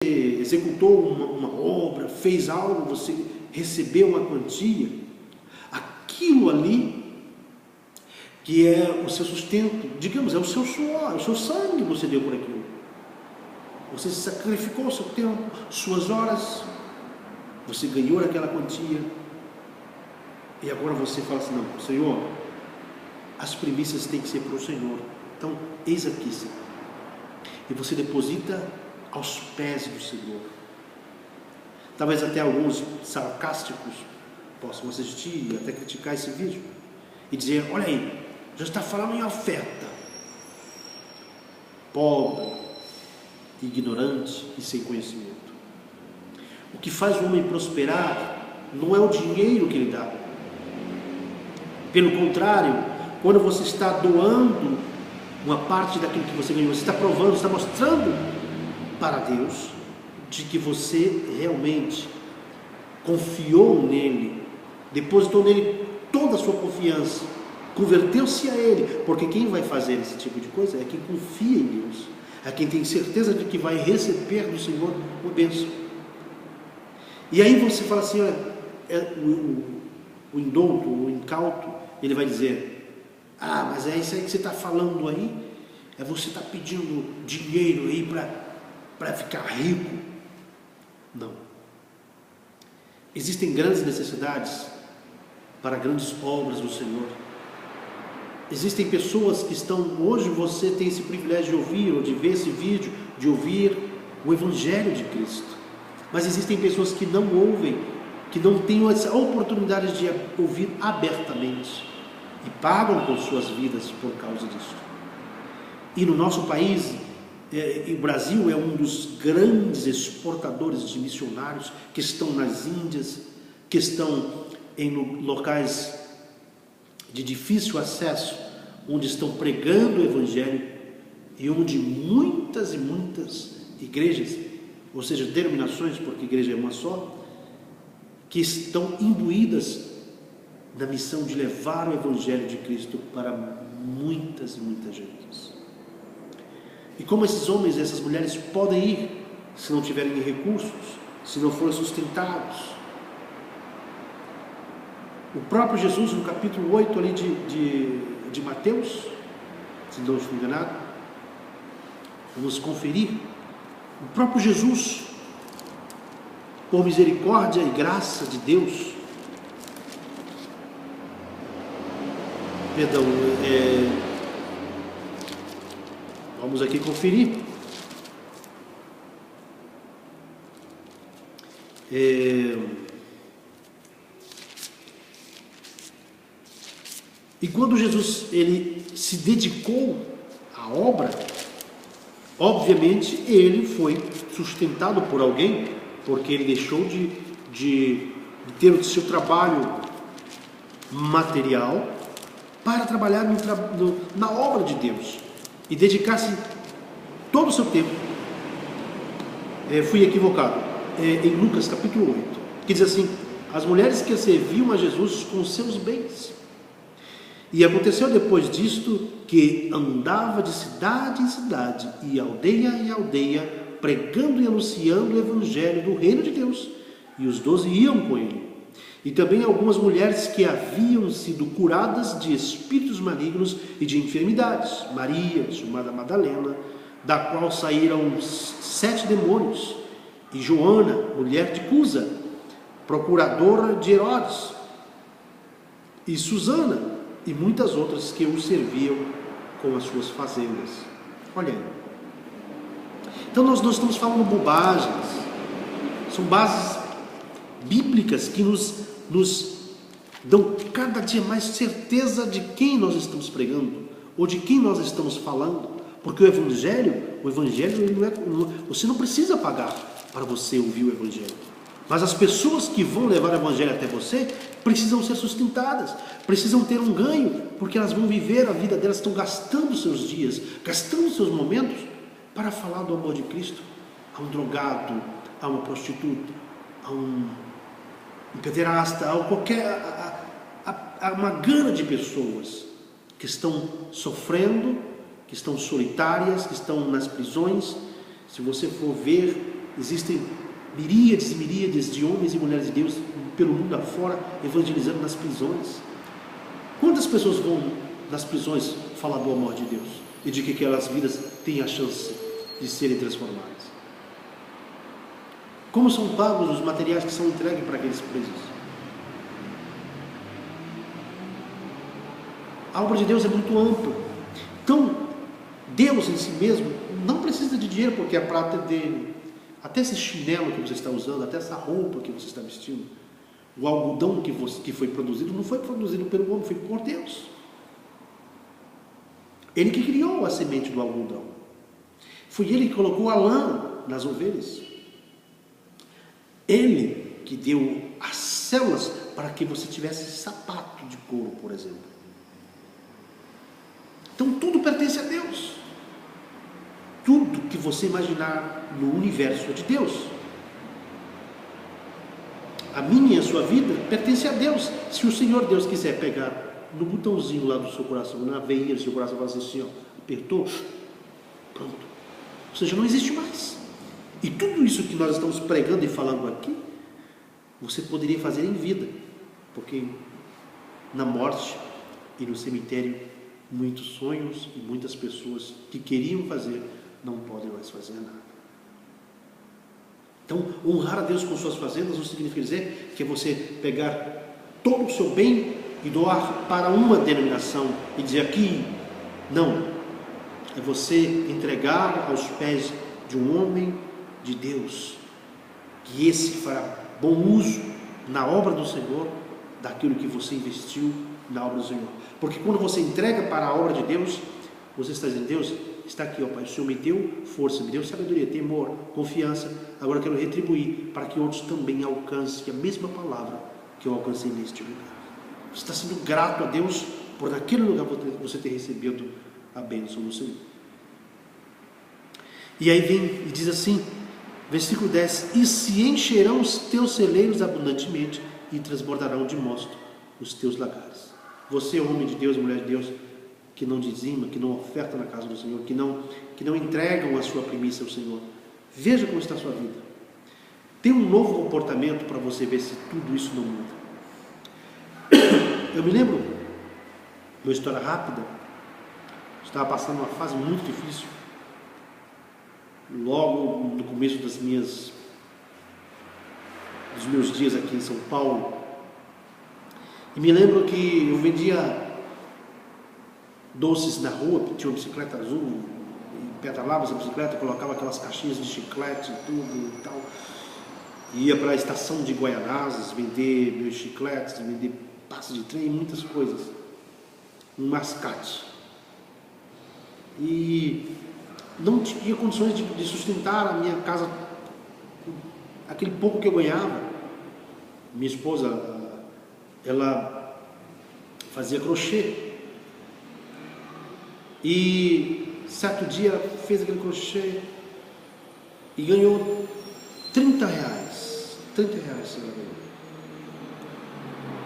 executou uma obra, fez algo, você recebeu uma quantia, aquilo ali que é o seu sustento, digamos, é o seu suor, é o seu sangue que você deu por aquilo. Você sacrificou o seu tempo, suas horas, você ganhou aquela quantia, e agora você fala assim, não, Senhor, as primícias têm que ser para o Senhor, então eis aqui, Senhor. E você deposita aos pés do Senhor. Talvez até alguns sarcásticos possam assistir e até criticar esse vídeo e dizer, olha aí, já está falando em oferta. Pobre, ignorante e sem conhecimento. O que faz o homem prosperar não é o dinheiro que ele dá. Pelo contrário, quando você está doando uma parte daquilo que você ganhou, você está provando, está mostrando para Deus de que você realmente confiou nele, depositou nele toda a sua confiança, converteu-se a ele, porque quem vai fazer esse tipo de coisa é quem confia em Deus, é quem tem certeza de que vai receber do Senhor uma bênção. E aí você fala assim, olha, o indouto, o incauto, ele vai dizer, ah, mas é isso aí que você está falando aí, é você está pedindo dinheiro aí para ficar rico. Não. Existem grandes necessidades para grandes obras do Senhor. Existem pessoas que estão, hoje você tem esse privilégio de ouvir, ou de ver esse vídeo, de ouvir o Evangelho de Cristo. Mas existem pessoas que não ouvem, que não têm essa oportunidade de ouvir abertamente e pagam com suas vidas por causa disso. E no nosso país, o Brasil é um dos grandes exportadores de missionários que estão nas Índias, que estão em locais de difícil acesso, onde estão pregando o Evangelho e onde muitas e muitas igrejas, ou seja, denominações, porque a igreja é uma só, que estão imbuídas da missão de levar o Evangelho de Cristo para muitas e muitas gentes. E como esses homens e essas mulheres podem ir se não tiverem recursos, se não forem sustentados? O próprio Jesus, no capítulo 8 ali de Mateus, se não estou enganado, vamos conferir, o próprio Jesus, por misericórdia e graça de Deus, vamos aqui conferir. E quando Jesus ele se dedicou à obra, obviamente ele foi sustentado por alguém, porque ele deixou de ter o seu trabalho material para trabalhar na obra de Deus e dedicar-se todo o seu tempo. Fui equivocado, em Lucas capítulo 8, que diz assim, as mulheres que serviam a Jesus com seus bens. E aconteceu depois disto que andava de cidade em cidade e aldeia, pregando e anunciando o Evangelho do reino de Deus, e os 12 iam com ele. E também algumas mulheres que haviam sido curadas de espíritos malignos e de enfermidades. Maria, chamada Madalena, da qual saíram 7 demônios, e Joana, mulher de Cusa, procuradora de Herodes, e Susana, e muitas outras que o serviam com as suas fazendas. Olha aí. Então nós não estamos falando bobagens, são bases bíblicas que nos dão cada dia mais certeza de quem nós estamos pregando, ou de quem nós estamos falando, porque o Evangelho ele não é, você não precisa pagar para você ouvir o Evangelho, mas as pessoas que vão levar o Evangelho até você precisam ser sustentadas, precisam ter um ganho, porque elas vão viver a vida delas, estão gastando seus dias, gastando seus momentos para falar do amor de Cristo a um drogado, a uma prostituta, a um pederasta, a uma gama de pessoas que estão sofrendo, que estão solitárias, que estão nas prisões. Se você for ver existem miríades e miríades de homens e mulheres de Deus pelo mundo afora, evangelizando nas prisões. Quantas pessoas vão nas prisões falar do amor de Deus e de que aquelas vidas têm a chance de serem transformadas? Como são pagos os materiais que são entregues para aqueles presos? A obra de Deus é muito ampla. Então, Deus em si mesmo não precisa de dinheiro, porque a prata é dele. Até esse chinelo que você está usando, até essa roupa que você está vestindo, o algodão que foi produzido, não foi produzido pelo homem, foi por Deus. Ele que criou a semente do algodão. Foi ele que colocou a lã nas ovelhas. Ele que deu as células para que você tivesse sapato de couro, por exemplo. Então tudo pertence a Deus. Tudo que você imaginar no universo é de Deus. A minha e a sua vida pertence a Deus. Se o Senhor Deus quiser pegar no botãozinho lá do seu coração, na veinha do seu coração, falar assim, ó, apertou, pronto. Ou seja, não existe mais. E tudo isso que nós estamos pregando e falando aqui, você poderia fazer em vida, porque na morte e no cemitério, muitos sonhos e muitas pessoas que queriam fazer não podem mais fazer nada. Então, honrar a Deus com suas fazendas não significa dizer que é você pegar todo o seu bem e doar para uma denominação e dizer aqui, não. É você entregar aos pés de um homem de Deus, que esse fará bom uso na obra do Senhor daquilo que você investiu na obra do Senhor. Porque quando você entrega para a obra de Deus, você está dizendo, Deus, está aqui, ó Pai, o Senhor me deu força, me deu sabedoria, temor, confiança, agora eu quero retribuir para que outros também alcancem a mesma palavra que eu alcancei neste lugar. Você está sendo grato a Deus por naquele lugar você ter recebido a bênção do Senhor. E aí vem e diz assim, versículo 10, e se encherão os teus celeiros abundantemente e transbordarão de mosto os teus lagares. Você, homem de Deus, mulher de Deus, que não dizima, que não oferta na casa do Senhor, que não entregam a sua primícia ao Senhor, veja como está a sua vida. Tem um novo comportamento para você ver se tudo isso não muda. Eu me lembro, uma história rápida, estava passando uma fase muito difícil, logo no começo dos meus dias aqui em São Paulo, e me lembro que eu vendia doces na rua, tinha uma bicicleta azul, pedalava essa bicicleta, colocava aquelas caixinhas de chiclete e tudo e tal, ia para a estação de Guaianazes vender meus chicletes, vender passe de trem, muitas coisas, um mascate, e não tinha condições de sustentar a minha casa, aquele pouco que eu ganhava. Minha esposa, ela fazia crochê, e certo dia ela fez aquele crochê e ganhou 30 reais ela ganhou.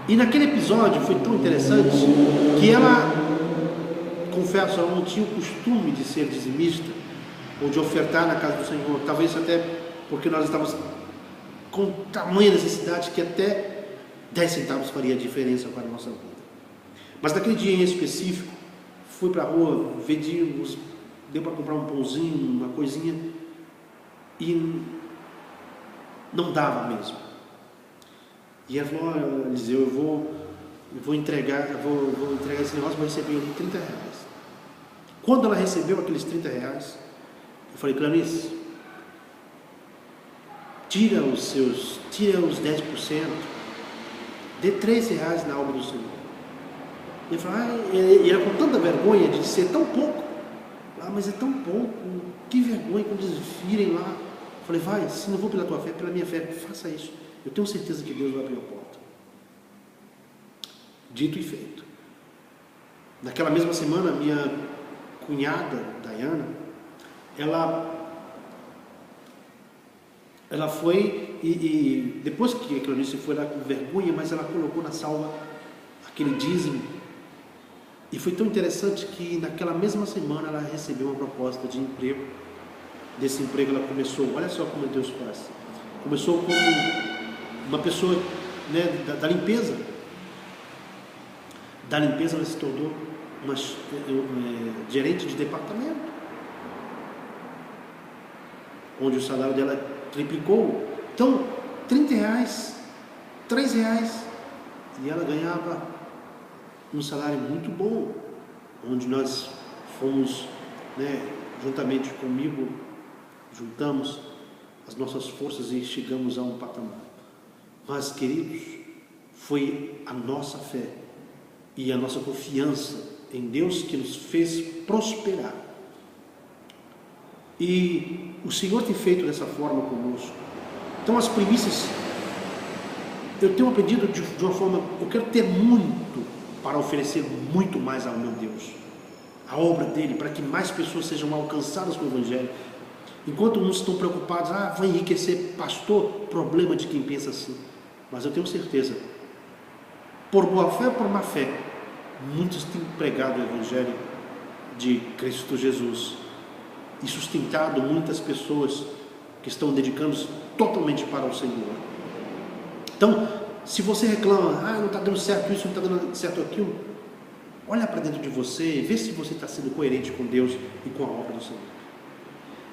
E naquele episódio foi tão interessante que ela, confesso, ela não tinha o costume de ser dizimista ou de ofertar na casa do Senhor, talvez até porque nós estávamos com tamanha necessidade que até 10 centavos faria diferença para a nossa vida. Mas naquele dia em específico, fui para a rua, vendi, deu para comprar um pãozinho, uma coisinha, e não dava mesmo. E ela falou, olha, Eliseu, eu vou entregar esse negócio, vou receber ali 30 reais. Quando ela recebeu aqueles 30 reais, eu falei, Clarice, tira os 10%, dê 13 reais na obra do Senhor. E ele falou, e ela com tanta vergonha de ser tão pouco, mas é tão pouco, que vergonha quando eles virem lá. Eu falei, vai, se não vou pela tua fé, pela minha fé, faça isso. Eu tenho certeza que Deus vai abrir a porta. Dito e feito. Naquela mesma semana, minha cunhada, Dayana, ela foi e depois que a Clarice foi lá com vergonha, mas ela colocou na salva aquele dízimo. E foi tão interessante que naquela mesma semana ela recebeu uma proposta de emprego desse emprego ela começou, olha só como Deus faz. Começou como uma pessoa, né, da limpeza. Da limpeza ela se tornou uma gerente de departamento, onde o salário dela triplicou. Então, R$30, R$3, e ela ganhava um salário muito bom, onde nós fomos, né, juntamente comigo, juntamos as nossas forças e chegamos a um patamar. Mas, queridos, foi a nossa fé e a nossa confiança em Deus que nos fez prosperar. E o Senhor tem feito dessa forma conosco. Então, as primícias, eu tenho aprendido de uma forma, eu quero ter muito para oferecer muito mais ao meu Deus, a obra dele, para que mais pessoas sejam alcançadas com o Evangelho. Enquanto uns estão preocupados, vai enriquecer, pastor, problema de quem pensa assim. Mas eu tenho certeza, por boa fé ou por má fé, muitos têm pregado o Evangelho de Cristo Jesus e sustentado muitas pessoas que estão dedicando-se totalmente para o Senhor. Então, se você reclama, não está dando certo isso, não está dando certo aquilo, olha para dentro de você e vê se você está sendo coerente com Deus e com a obra do Senhor.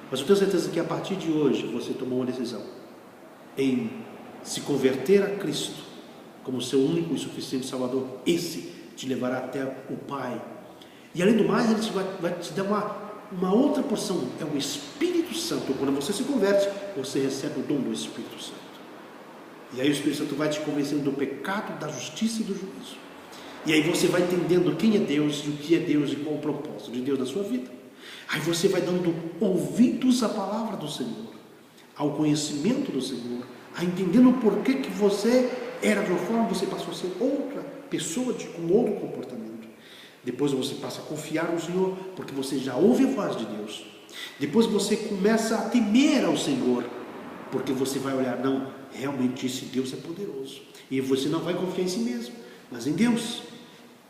Mas eu tenho certeza que a partir de hoje você tomou uma decisão em se converter a Cristo como seu único e suficiente Salvador. Esse te levará até o Pai. E além do mais, ele vai te dar uma outra porção, é o Espírito Santo. Quando você se converte, você recebe o dom do Espírito Santo. E aí o Espírito Santo vai te convencendo do pecado, da justiça e do juízo. E aí você vai entendendo quem é Deus e o que é Deus e qual o propósito de Deus na sua vida. Aí você vai dando ouvidos à palavra do Senhor, ao conhecimento do Senhor, a entendendo o porquê que você era de uma forma, você passou a ser outra pessoa com outro comportamento. Depois você passa a confiar no Senhor, porque você já ouve a voz de Deus. Depois você começa a temer ao Senhor, porque você vai olhar, não, realmente esse Deus é poderoso. E você não vai confiar em si mesmo, mas em Deus.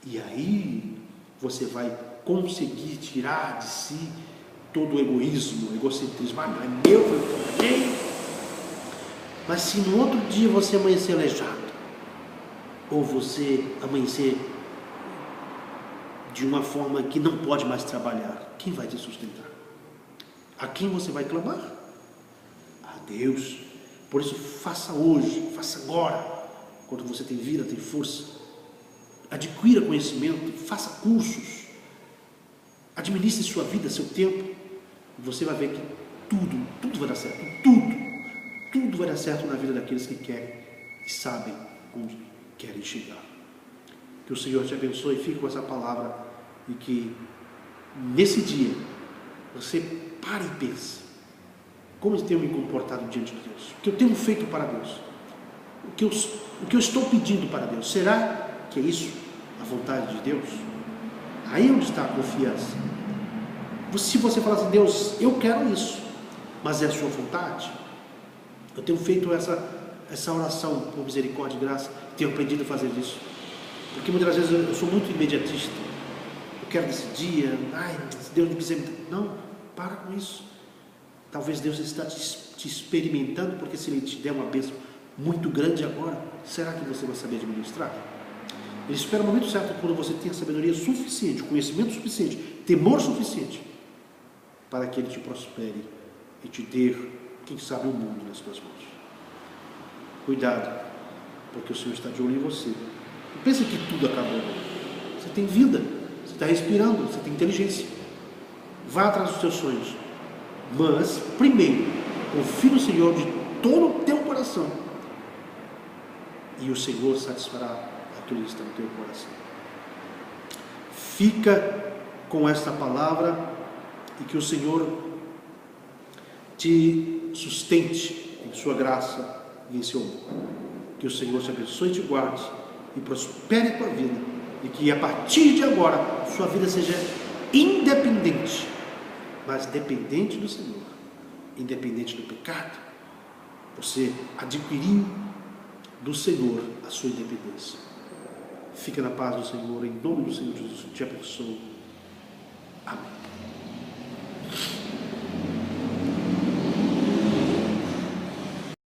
E aí você vai conseguir tirar de si todo o egoísmo, o egocentrismo. Não é meu, eu ganhei. Mas se no outro dia você amanhecer aleijado, ou você amanhecer de uma forma que não pode mais trabalhar, quem vai te sustentar? A quem você vai clamar? A Deus. Por isso, faça hoje, faça agora, quando você tem vida, tem força. Adquira conhecimento, faça cursos, administre sua vida, seu tempo, e você vai ver que tudo vai dar certo, tudo vai dar certo na vida daqueles que querem e sabem onde querem chegar. Que o Senhor te abençoe e fique com essa palavra, e que nesse dia você pare e pense: como eu tenho me comportado diante de Deus? O que eu tenho feito para Deus? O que eu estou pedindo para Deus? Será que é isso a vontade de Deus? Aí é onde está a confiança. Se você falar assim, Deus, eu quero isso, mas é a sua vontade? Eu tenho feito essa oração por misericórdia e graça, tenho aprendido a fazer isso, porque muitas vezes eu sou muito imediatista. Eu quero nesse dia, se Deus me quiser, não, para com isso. Talvez Deus está te experimentando, porque se Ele te der uma bênção muito grande agora, será que você vai saber administrar? Ele espera o momento certo, quando você tem a sabedoria suficiente, conhecimento suficiente, temor suficiente, para que Ele te prospere e te dê, quem sabe, o mundo nas suas mãos. Cuidado, porque o Senhor está de olho em você. Não pense que tudo acabou. Você tem vida, você está respirando, você tem inteligência. Vá atrás dos seus sonhos. Mas, primeiro, confie no Senhor de todo o teu coração, e o Senhor satisfará aquilo que está no teu coração. Fica com esta palavra, e que o Senhor te sustente em sua graça e em seu amor. Que o Senhor te abençoe e te guarde, e prospere a tua vida, e que a partir de agora sua vida seja independente, mas dependente do Senhor, independente do pecado. Você adquiriu do Senhor a sua independência. Fica na paz do Senhor, em nome do Senhor Jesus, te abençoe. Amém.